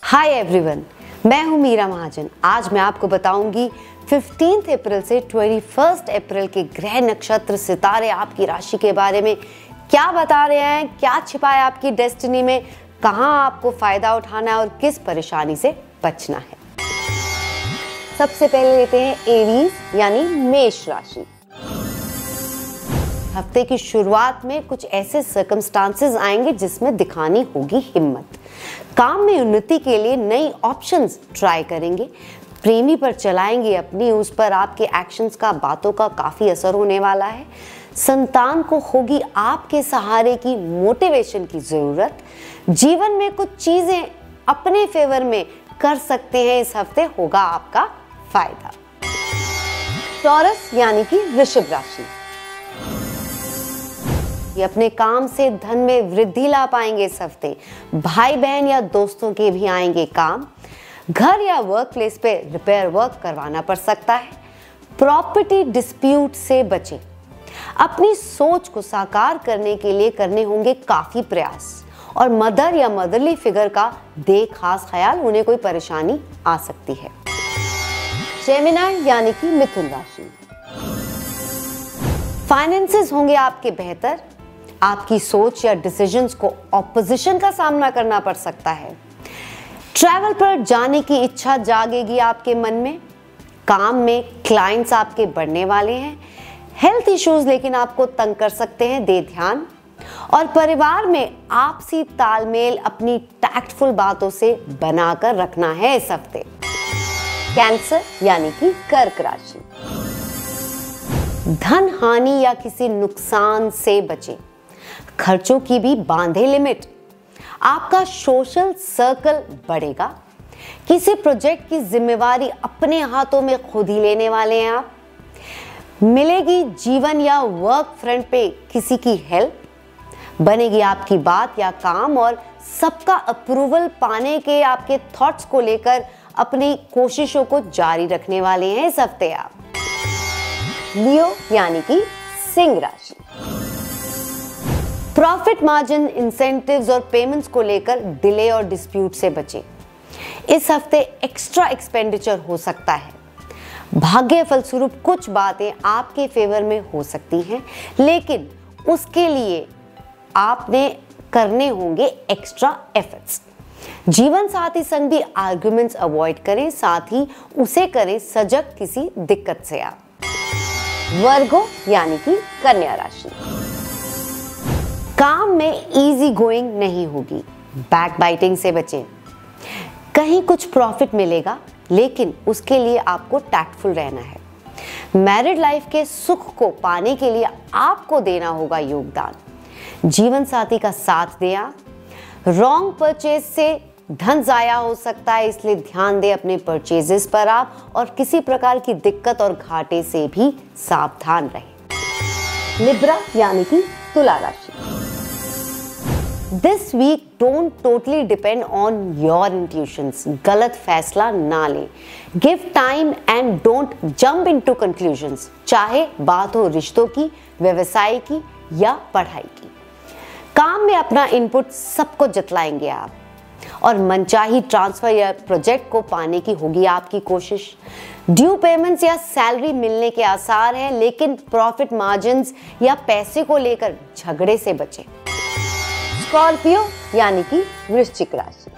Hi everyone, मैं हूं मीरा महाजन। आज मैं आपको बताऊंगी 15 अप्रैल से 21 अप्रैल के ग्रह नक्षत्र सितारे आपकी राशि के बारे में क्या बता रहे हैं, क्या छिपा है आपकी डेस्टिनी में, कहां आपको फायदा उठाना है और किस परेशानी से बचना है। सबसे पहले लेते हैं एरीज यानी मेष राशि। हफ्ते की शुरुआत में कुछ ऐसे सर्कमस्टांसेस आएंगे जिसमें दिखानी होगी हिम्मत। काम में उन्नति के लिए नई ऑप्शंस ट्राई करेंगे। प्रेमी पर चलाएंगे अपनी, उस पर आपके एक्शंस का, बातों का काफी असर होने वाला है। संतान को होगी आपके सहारे की, मोटिवेशन की जरूरत। जीवन में कुछ चीजें अपने फेवर में कर सकते हैं, इस हफ्ते होगा आपका फायदा। टॉरस यानी कि वृषभ राशि, ये अपने काम से धन में वृद्धि ला पाएंगे इस हफ्ते। भाई बहन या दोस्तों के भी आएंगे काम। घर या वर्क प्लेस पे रिपेयर वर्क करवाना पड़ सकता है। प्रॉपर्टी डिस्प्यूट से बचें। अपनी सोच को साकार करने के लिए करने होंगे काफी प्रयास। और मदर या मदरली फिगर का दे खास ख्याल, उन्हें कोई परेशानी आ सकती है। जेमिनी यानी कि मिथुन राशि, फाइनेंसेस होंगे आपके बेहतर। आपकी सोच या डिसीजंस को ऑपोजिशन का सामना करना पड़ सकता है। ट्रैवल पर जाने की इच्छा जागेगी आपके मन में। काम में क्लाइंट्स आपके बढ़ने वाले हैं। हेल्थ इश्यूज लेकिन आपको तंग कर सकते हैं, दे ध्यान। और परिवार में आपसी तालमेल अपनी टैक्टफुल बातों से बनाकर रखना है इस हफ्ते। कैंसर यानी कि कर्क राशि, धन हानि या किसी नुकसान से बचें। खर्चों की भी बांधे लिमिट। आपका सोशल सर्कल बढ़ेगा। किसी प्रोजेक्ट की जिम्मेवारी अपने हाथों में खुद ही लेने वाले हैं आप। मिलेगी जीवन या वर्क फ्रंट पे किसी की हेल्प। बनेगी आपकी बात या काम और सबका अप्रूवल पाने के आपके थॉट्स को लेकर अपनी कोशिशों को जारी रखने वाले हैं इस हफ्ते आप। लियो यानी कि सिंह राशि, प्रॉफिट मार्जिन, इंसेंटिव्स और पेमेंट्स को लेकर डिले और डिस्प्यूट से बचें। इस हफ्ते एक्स्ट्रा एक्सपेंडिचर हो सकता है। भाग्य फलस्वरूप कुछ बातें आपके फेवर में हो सकती हैं, लेकिन उसके लिए आपने करने होंगे एक्स्ट्रा एफर्ट्स। जीवन साथी संग भी आर्गुमेंट्स अवॉइड करें, साथ ही उसे करें सजग किसी दिक्कत से आप। वर्गो यानी कि कन्या राशि, काम में इजी गोइंग नहीं होगी। बैक बाइटिंग से बचें। कहीं कुछ प्रॉफिट मिलेगा, लेकिन उसके लिए आपको टैक्टफुल रहना है। मैरिड लाइफ के सुख को पाने के लिए आपको देना होगा योगदान। जीवन साथी का साथ दें। रॉन्ग परचेज से धन जाया हो सकता है, इसलिए ध्यान दें अपने परचेजेस पर आप, और किसी प्रकार की दिक्कत और घाटे से भी सावधान रहें। लिब्रा यानी कि तुला राशि, this week don't totally depend on your intuitions. गलत फैसला ना लें। Give time and don't jump into conclusions. चाहे बात हो रिश्तों की, व्यवसाय की या पढ़ाई की। काम में अपना इनपुट सबको जतलाएंगे आप, और मनचाही ट्रांसफर या प्रोजेक्ट को पाने की होगी आपकी कोशिश। ड्यू पेमेंट्स या सैलरी मिलने के आसार हैं, लेकिन प्रॉफिट मार्जिन्स या पैसे को लेकर झगड़े से बचें। स्कॉर्पियो यानी कि वृश्चिक राशि,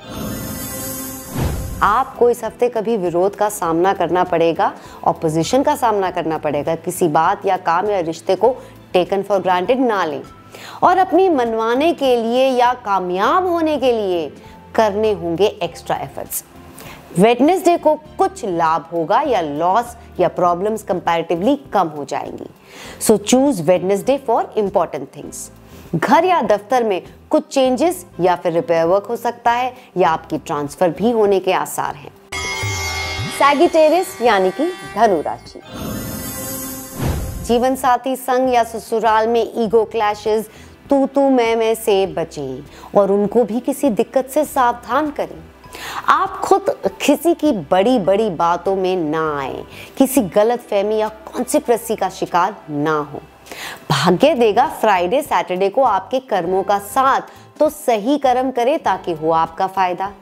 आपको इस हफ्ते कभी विरोध का सामना करना पड़ेगा, ऑपोजिशन का सामना करना पड़ेगा। किसी बात या काम या रिश्ते को टेकन फॉर ग्रांटेड ना लें, और अपनी मनवाने के लिए या कामयाब होने के लिए करने होंगे एक्स्ट्रा एफर्ट्स। वेडनेसडे को कुछ लाभ होगा या लॉस या प्रॉब्लम्स कंपैरेटिवली कम हो जाएंगी। So choose Wednesday for important things. घर या दफ्तर में कुछ चेंजेस या फिर रिपेयर वर्क हो सकता है, या आपकी ट्रांसफर भी होने के आसार हैं। सैजिटेरियस यानी कि धनु राशि, जीवन साथी संग या ससुराल में ईगो क्लैशेस, तू मैं से बचें, और उनको भी किसी दिक्कत से सावधान करें। आप खुद किसी की बड़ी बड़ी बातों में ना आए, किसी गलत फहमी या कॉन्सिप्रेसी का शिकार ना हो। भाग्य देगा फ्राइडे सैटरडे को आपके कर्मों का साथ, तो सही कर्म करें ताकि हो आपका फायदा।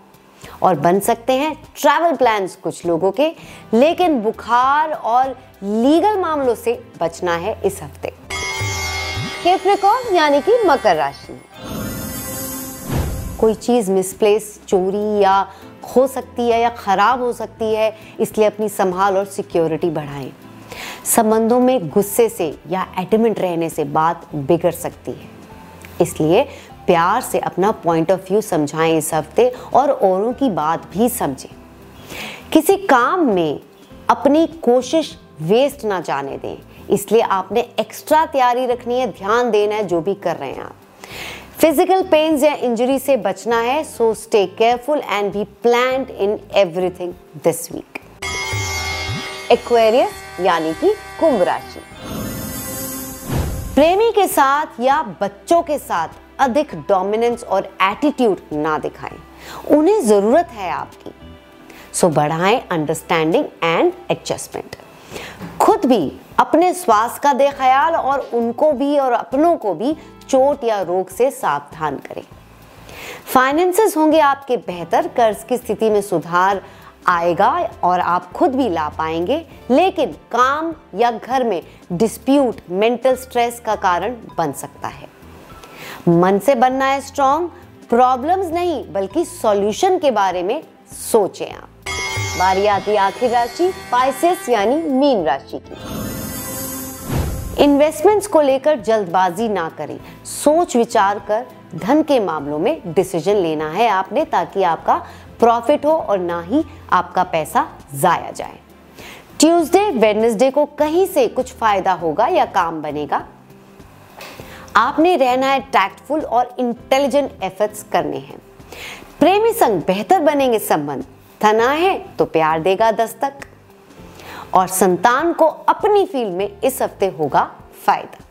और बन सकते हैं ट्रैवल प्लान्स कुछ लोगों के, लेकिन बुखार और लीगल मामलों से बचना है इस हफ्ते। कैप्रिकॉर्न यानी कि मकर राशि, कोई चीज मिसप्लेस, चोरी या हो सकती है या खराब हो सकती है, इसलिए अपनी संभाल और सिक्योरिटी बढ़ाएं। संबंधों में गुस्से से या एडमेंट रहने से बात बिगड़ सकती है, इसलिए प्यार से अपना पॉइंट ऑफ व्यू समझाएं इस हफ्ते और औरों की बात भी समझें। किसी काम में अपनी कोशिश वेस्ट ना जाने दें, इसलिए आपने एक्स्ट्रा तैयारी रखनी है, ध्यान देना है जो भी कर रहे हैं आप। फिजिकल पेन्स या इंजरी से बचना है, so stay careful and be planned in everything this week. Aquarius यानी कि कुंभ राशि, प्रेमी के साथ या बच्चों के साथ अधिक डोमिनेंस और एटीट्यूड ना दिखाएं, उन्हें जरूरत है आपकी, सो बढ़ाएं अंडरस्टैंडिंग एंड एडजस्टमेंट। खुद भी अपने स्वास्थ्य का दे ख्याल और उनको भी और अपनों को भी चोट या रोग से सावधान करें। फाइनेंसेस होंगे आपके बेहतर, कर्ज की स्थिति में सुधार आएगा और आप खुद भी ला पाएंगे, लेकिन काम या घर में डिस्प्यूट मेंटल स्ट्रेस का कारण बन सकता है। मन से बनना है स्ट्रॉन्ग, प्रॉब्लम्स नहीं बल्कि सॉल्यूशन के बारे में सोचें आप। बारी आती आखिरी राशि पाइसेस यानी मीन राशि की। इन्वेस्टमेंट्स को लेकर जल्दबाजी ना करें, सोच विचार कर धन के मामलों में डिसीजन लेना है आपने, ताकि आपका प्रॉफिट हो और ना ही आपका पैसा जाया जाए। ट्यूसडे वेडनेसडे को कहीं से कुछ फायदा होगा या काम बनेगा। आपने रहना है टैक्टफुल और इंटेलिजेंट एफर्ट्स करने हैं। प्रेमी संग बेहतर बनेंगे संबंध, धना है तो प्यार देगा दस्तक, और संतान को अपनी फील्ड में इस हफ्ते होगा फायदा।